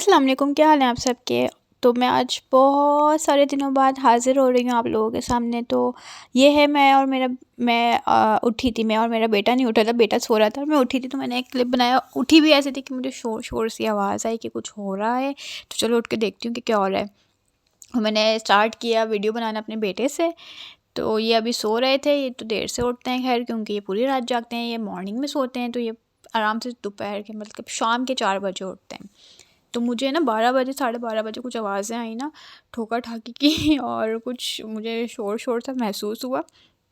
अस्सलाम वालेकुम, क्या हाल है आप सबके। तो मैं आज बहुत सारे दिनों बाद हाज़िर हो रही हूँ आप लोगों के सामने। तो ये है उठी थी मैं और मेरा बेटा नहीं उठा था, बेटा सो रहा था और मैं उठी थी। तो मैंने एक क्लिप बनाया, उठी भी ऐसी थी कि मुझे शोर शोर सी आवाज़ आई कि कुछ हो रहा है। तो चलो उठ के देखती हूँ कि क्या हो रहा है। और मैंने स्टार्ट किया वीडियो बनाना अपने बेटे से। तो ये अभी सो रहे थे, ये तो देर से उठते हैं खैर, क्योंकि ये पूरी रात जागते हैं। ये मॉर्निंग में सोते हैं तो ये आराम से दोपहर के मतलब शाम के 4 बजे उठते हैं। तो मुझे ना 12 बजे, साढ़े 12 बजे कुछ आवाज़ें आई ना, ठोका ठाकी की और कुछ मुझे शोर शोर सा महसूस हुआ।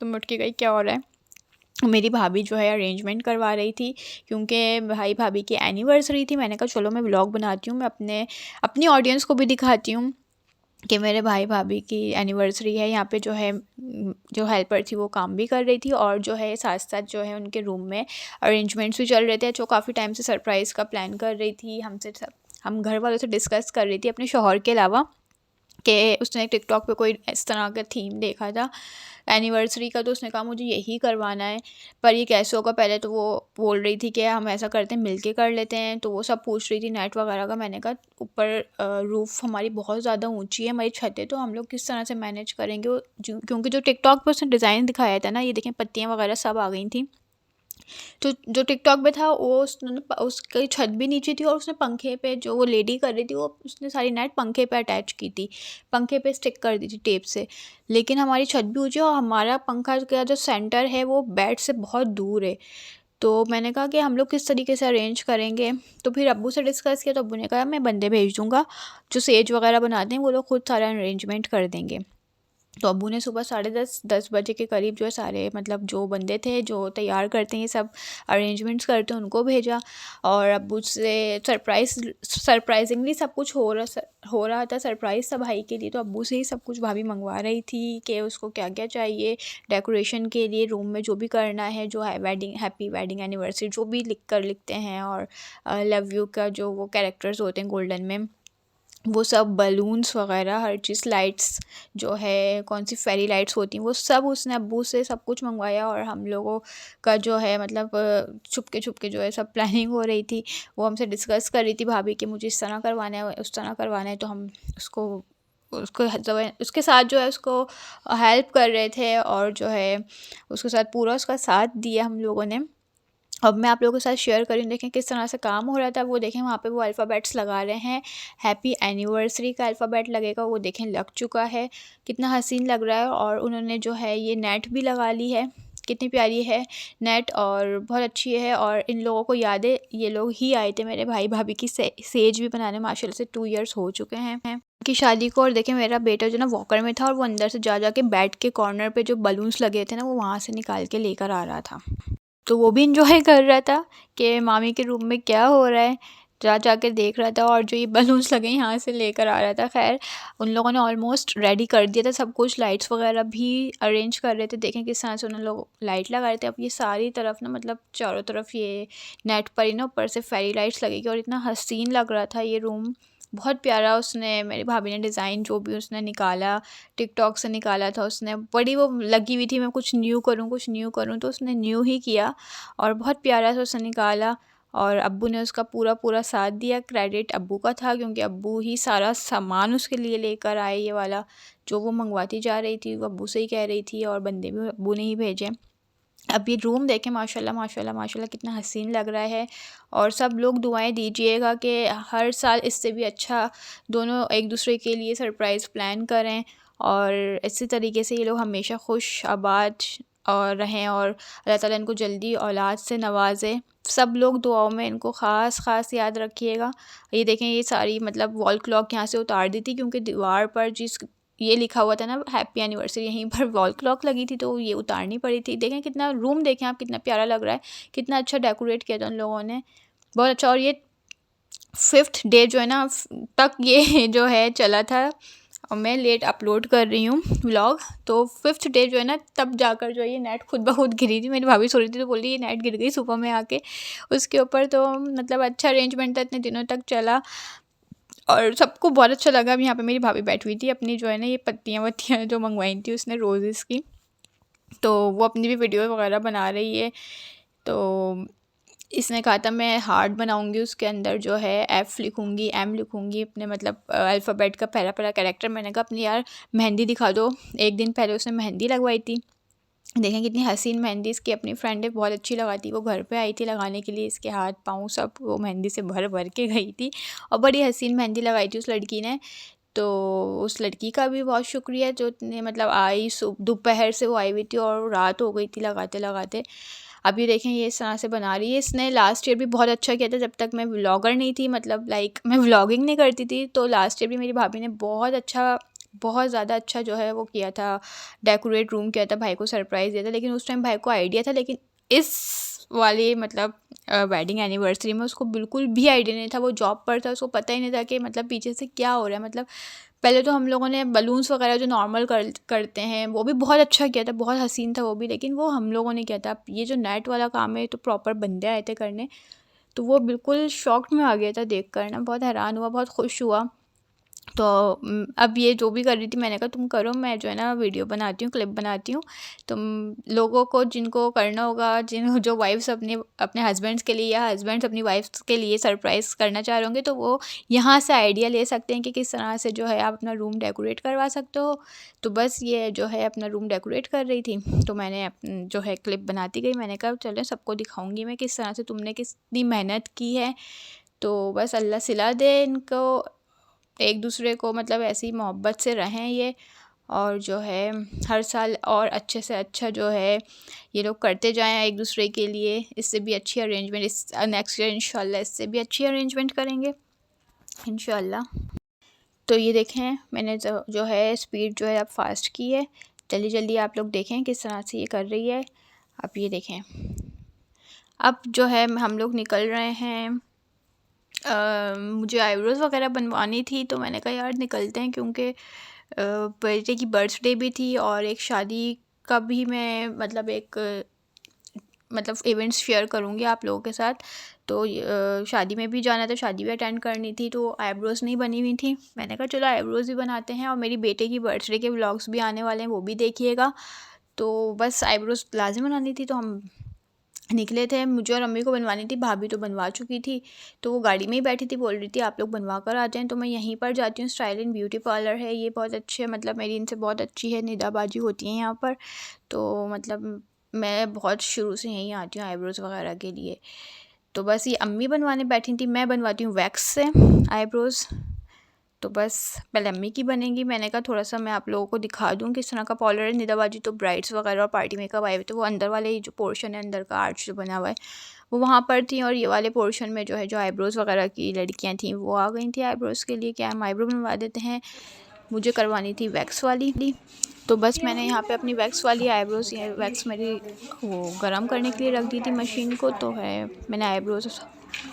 तो मैं उठ के गई, क्या हो रहा है। मेरी भाभी जो है अरेंजमेंट करवा रही थी, क्योंकि भाई भाभी की एनिवर्सरी थी। मैंने कहा चलो मैं व्लॉग बनाती हूँ, मैं अपनी ऑडियंस को भी दिखाती हूँ कि मेरे भाई भाभी की एनिवर्सरी है। यहाँ पे जो है जो हेल्पर थी वो काम भी कर रही थी, और जो है साथ साथ जो है उनके रूम में अरेंजमेंट्स भी चल रहे थे। जो काफ़ी टाइम से सरप्राइज़ का प्लान कर रही थी हमसे, सब हम घर वालों से डिस्कस कर रही थी अपने शौहर के अलावा, कि उसने टिकटॉक पे कोई इस तरह का थीम देखा था एनिवर्सरी का। तो उसने कहा मुझे यही करवाना है, पर ये कैसे होगा। पहले तो वो बोल रही थी कि हम ऐसा करते हैं, मिलके कर लेते हैं। तो वो सब पूछ रही थी नेट वगैरह का। मैंने कहा ऊपर रूफ़ हमारी बहुत ज़्यादा ऊंची है, हमारी छत है, तो हम लोग किस तरह से मैनेज करेंगे। क्योंकि जो टिकटॉक पर उसने डिज़ाइन दिखाया था ना, ये देखें पत्तियाँ वगैरह सब आ गई थी। तो जो टिकटॉक पे था वो उसकी छत भी नीचे थी, और उसने पंखे पे जो वो लेडी कर रही थी वो उसने सारी नेट पंखे पे अटैच की थी, पंखे पे स्टिक कर दी थी टेप से। लेकिन हमारी छत भी ऊंची है और हमारा पंखा का जो सेंटर है वो बेड से बहुत दूर है। तो मैंने कहा कि हम लोग किस तरीके से अरेंज करेंगे। तो फिर अब्बू से डिस्कस किया, तो अब्बू ने कहा मैं बंदे भेज दूँगा, जो सेज वगैरह बनाते हैं वो लोग खुद सारा अरेंजमेंट कर देंगे। तो अब्बू ने सुबह 10:30 बजे के करीब जो है सारे मतलब जो बंदे थे जो तैयार करते हैं, ये सब अरेंजमेंट्स करते हैं, उनको भेजा। और अब्बू से सरप्राइजिंगली सब कुछ हो रहा था, सरप्राइज़ था भाई के लिए। तो अब्बू से ही सब कुछ भाभी मंगवा रही थी कि उसको क्या क्या चाहिए डेकोरेशन के लिए, रूम में जो भी करना है, जो है वेडिंग, हैप्पी वेडिंग एनिवर्सरी जो भी लिखते हैं, और लव यू का जो वो कैरेक्टर्स होते हैं गोल्डन में, वो सब बलून्स वगैरह हर चीज़, लाइट्स जो है कौन सी फेरी लाइट्स होती हैं, वो सब उसने अब्बू से सब कुछ मंगवाया। और हम लोगों का जो है मतलब छुपके छुपके जो है सब प्लानिंग हो रही थी। वो हमसे डिस्कस कर रही थी भाभी कि मुझे इस तरह करवाना है, उस तरह करवाना है। तो हम उसको उसको उसके साथ जो है उसको हेल्प कर रहे थे, और जो है उसके साथ पूरा उसका साथ दिया हम लोगों ने। अब मैं आप लोगों के साथ शेयर करी, देखें किस तरह से काम हो रहा था। वो देखें वहाँ पे वो अल्फ़ाबेट्स लगा रहे हैं, हैप्पी एनिवर्सरी का अल्फ़ाबेट लगेगा, वो देखें लग चुका है, कितना हसीन लग रहा है। और उन्होंने जो है ये नेट भी लगा ली है, कितनी प्यारी है नेट, और बहुत अच्छी है। और इन लोगों को याद है, ये लोग ही आए थे मेरे भाई भाभी की सेज भी बनाने, माशाल्लाह से 2 इयर्स हो चुके हैं की शादी को। और देखें मेरा बेटा जो ना वॉकर में था, और वो अंदर से जा के बेड के कॉर्नर पे जो बलून्स लगे थे ना, वो वहाँ से निकाल के लेकर आ रहा था। तो वो भी इंजॉय कर रहा था कि मामी के रूम में क्या हो रहा है, जा के देख रहा था। और जो ये बलून्स लगे यहाँ से लेकर आ रहा था। खैर उन लोगों ने ऑलमोस्ट रेडी कर दिया था सब कुछ, लाइट्स वगैरह भी अरेंज कर रहे थे। देखें किस तरह से उन्होंने लोग लाइट लगा रहे थे। अब ये सारी तरफ ना मतलब चारों तरफ ये नेट पर ही ना ऊपर से फेरी लाइट्स लगेगी, और इतना हसीन लग रहा था ये रूम, बहुत प्यारा। उसने मेरी भाभी ने डिज़ाइन जो भी उसने निकाला, टिकटॉक से निकाला था उसने, बड़ी वो लगी हुई थी मैं कुछ न्यू करूँ कुछ न्यू करूँ, तो उसने न्यू ही किया और बहुत प्यारा सा उसने निकाला। और अब्बू ने उसका पूरा पूरा साथ दिया, क्रेडिट अब्बू का था, क्योंकि अब्बू ही सारा सामान उसके लिए लेकर आए। ये वाला जो वो मंगवाती जा रही थी वो अब्बू से ही कह रही थी, और बंदे भी अब्बू ने ही भेजे। अब ये रूम देखें, माशाल्लाह माशाल्लाह माशाल्लाह कितना हसीन लग रहा है। और सब लोग दुआएं दीजिएगा कि हर साल इससे भी अच्छा दोनों एक दूसरे के लिए सरप्राइज़ प्लान करें, और इसी तरीके से ये लोग हमेशा खुश आबाद और रहें, और अल्लाह ताला इनको जल्दी औलाद से नवाजे। सब लोग दुआओं में इनको ख़ास याद रखिएगा। ये देखें ये सारी मतलब वॉल क्लॉक यहाँ से उतार दी थी, क्योंकि दीवार पर जिस ये लिखा हुआ था ना हैप्पी एनिवर्सरी, यहीं पर वॉल क्लॉक लगी थी, तो ये उतारनी पड़ी थी। देखें कितना रूम, देखें आप कितना प्यारा लग रहा है, कितना अच्छा डेकोरेट किया था उन लोगों ने, बहुत अच्छा। और ये 5th डे जो है ना तक ये जो है चला था, और मैं लेट अपलोड कर रही हूँ व्लॉग। तो 5th डे जो है ना तब जाकर जो है ये नेट खुद ब खुद गिरी थी। मेरी भाभी सो रही थी तो बोल रही ये नेट गिर गई सुबह में आके उसके ऊपर। तो मतलब अच्छा अरेंजमेंट था, इतने दिनों तक चला और सबको बहुत अच्छा लगा। अब यहाँ पे मेरी भाभी बैठी हुई थी, अपनी जो है ना ये पत्तियाँ वत्तियाँ जो मंगवाई थी उसने रोज़ेज़ की, तो वो अपनी भी वीडियो वगैरह बना रही है। तो इसने कहा था मैं हार्ट बनाऊंगी, उसके अंदर जो है एफ़ लिखूंगी, एम लिखूंगी, अपने मतलब अल्फ़ाबेट का पहला पहला कैरेक्टर। मैंने कहा अपनी यार मेहंदी दिखा दो। एक दिन पहले उसने मेहंदी लगवाई थी, देखें कितनी हसीन मेहंदी। इसकी अपनी फ्रेंड है, बहुत अच्छी लगाती, वो घर पे आई थी लगाने के लिए, इसके हाथ पाँव सब वो मेहंदी से भर भर के गई थी और बड़ी हसीन मेहंदी लगाई थी उस लड़की ने। तो उस लड़की का भी बहुत शुक्रिया जो ने मतलब आई, दोपहर से वो आई हुई थी और रात हो गई थी लगाते लगाते। अब ये देखें ये इस तरह से बना रही है। इसने लास्ट ईयर भी बहुत अच्छा किया था, जब तक मैं व्लॉगर नहीं थी, मतलब लाइक मैं व्लॉगिंग नहीं करती थी, तो लास्ट ईयर भी मेरी भाभी ने बहुत अच्छा, बहुत ज़्यादा अच्छा जो है वो किया था, डेकोरेट रूम किया था, भाई को सरप्राइज़ दिया था। लेकिन उस टाइम भाई को आइडिया था, लेकिन इस वाली मतलब वेडिंग एनिवर्सरी में उसको बिल्कुल भी आइडिया नहीं था। वो जॉब पर था, उसको पता ही नहीं था कि मतलब पीछे से क्या हो रहा है। मतलब पहले तो हम लोगों ने बलून्स वगैरह जो नॉर्मल करते हैं वो भी बहुत अच्छा किया था, बहुत हसीन था वो भी, लेकिन वो हम लोगों ने किया था। ये जो नेट वाला काम है तो प्रॉपर बंदे आए थे करने, तो वो बिल्कुल शॉक्ड में आ गया था देख कर ना, बहुत हैरान हुआ, बहुत खुश हुआ। तो अब ये जो भी कर रही थी, मैंने कहा तुम करो, मैं जो है ना वीडियो बनाती हूँ, क्लिप बनाती हूँ। तुम लोगों को जिनको करना होगा, जिन जो वाइफ्स अपने अपने हस्बैंड्स के लिए या हस्बैंड्स अपनी वाइफ्स के लिए सरप्राइज़ करना चाह रहे होंगे, तो वो यहाँ से आइडिया ले सकते हैं कि किस तरह से जो है आप अपना रूम डेकोरेट करवा सकते हो। तो बस ये जो है अपना रूम डेकोरेट कर रही थी, तो मैंने जो है क्लिप बनाती गई। मैंने कहा चलो सबको दिखाऊँगी मैं किस तरह से तुमने कितनी मेहनत की है। तो बस अल्लाह सिला दे इनको, एक दूसरे को मतलब ऐसी मोहब्बत से रहें ये, और जो है हर साल और अच्छे से अच्छा जो है ये लोग करते जाएं एक दूसरे के लिए। इससे भी अच्छी अरेंजमेंट इस नेक्स्ट ईयर इंशाल्लाह इससे भी अच्छी अरेंजमेंट करेंगे इंशाल्लाह। तो ये देखें मैंने जो है स्पीड जो है अब फास्ट की है। जल्दी जल्दी आप लोग देखें किस तरह से ये कर रही है। अब ये देखें, अब जो है हम लोग निकल रहे हैं। मुझे आईब्रोज़ वगैरह बनवानी थी, तो मैंने कहा यार निकलते हैं, क्योंकि बेटे की बर्थडे भी थी और एक शादी का भी मैं मतलब एक मतलब इवेंट्स शेयर करूँगी आप लोगों के साथ। तो शादी में भी जाना था, शादी भी अटेंड करनी थी, तो आईब्रोज़ नहीं बनी हुई थी। मैंने कहा चलो आईब्रोज़ भी बनाते हैं, और मेरी बेटे की बर्थडे के व्लॉग्स भी आने वाले हैं, वो भी देखिएगा। तो बस आईब्रोज़ लाज़िम बनानी थी, तो हम निकले थे। मुझे और अम्मी को बनवानी थी, भाभी तो बनवा चुकी थी, तो वो गाड़ी में ही बैठी थी, बोल रही थी आप लोग बनवा कर आ जाएँ। तो मैं यहीं पर जाती हूँ, स्टाइल एंड ब्यूटी पार्लर है ये, बहुत अच्छे, मतलब मेरी इनसे बहुत अच्छी है, निदाबाजी होती है यहाँ पर। तो मतलब मैं बहुत शुरू से यहीं आती हूँ आईब्रोज़ वगैरह के लिए। तो बस ये अम्मी बनवाने बैठी थी, मैं बनवाती हूँ वैक्स से आईब्रोज़। तो बस पहले अम्मी की बनेगी। मैंने कहा थोड़ा सा मैं आप लोगों को दिखा दूँ किस तरह का पार्लर है। निदाबाजी तो ब्राइड्स वगैरह और पार्टी मेकअप आए हुए थे, वो अंदर वाले जो पोर्शन है, अंदर का आर्च जो बना हुआ है, वो वहाँ पर थी। और ये वाले पोर्शन में जो है जो आईब्रोज़ वगैरह की लड़कियाँ थीं वो आ गई थी आईब्रोज़ के लिए कि हम आईब्रो बनवा देते हैं। मुझे करवानी थी वैक्स वाली। तो बस मैंने यहाँ पे अपनी वैक्स वाली आईब्रोज़, ये वैक्स मेरी वो गरम करने के लिए रख दी थी मशीन को। तो है मैंने आईब्रोज़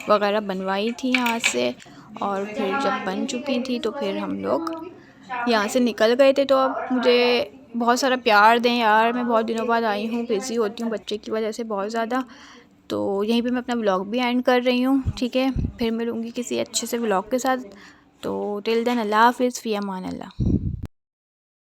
वगैरह बनवाई थी यहाँ से, और फिर जब बन चुकी थी तो फिर हम लोग यहाँ से निकल गए थे। तो अब मुझे बहुत सारा प्यार दें यार, मैं बहुत दिनों बाद आई हूँ, बिज़ी होती हूँ बच्चे की वजह से बहुत ज़्यादा। तो यहीं पे मैं अपना व्लॉग भी एंड कर रही हूँ, ठीक है। फिर मिलूँगी किसी अच्छे से व्लॉग के साथ। तो टिल देन अल्लाह हाफ़िज़, फ़ी अमान अल्लाह।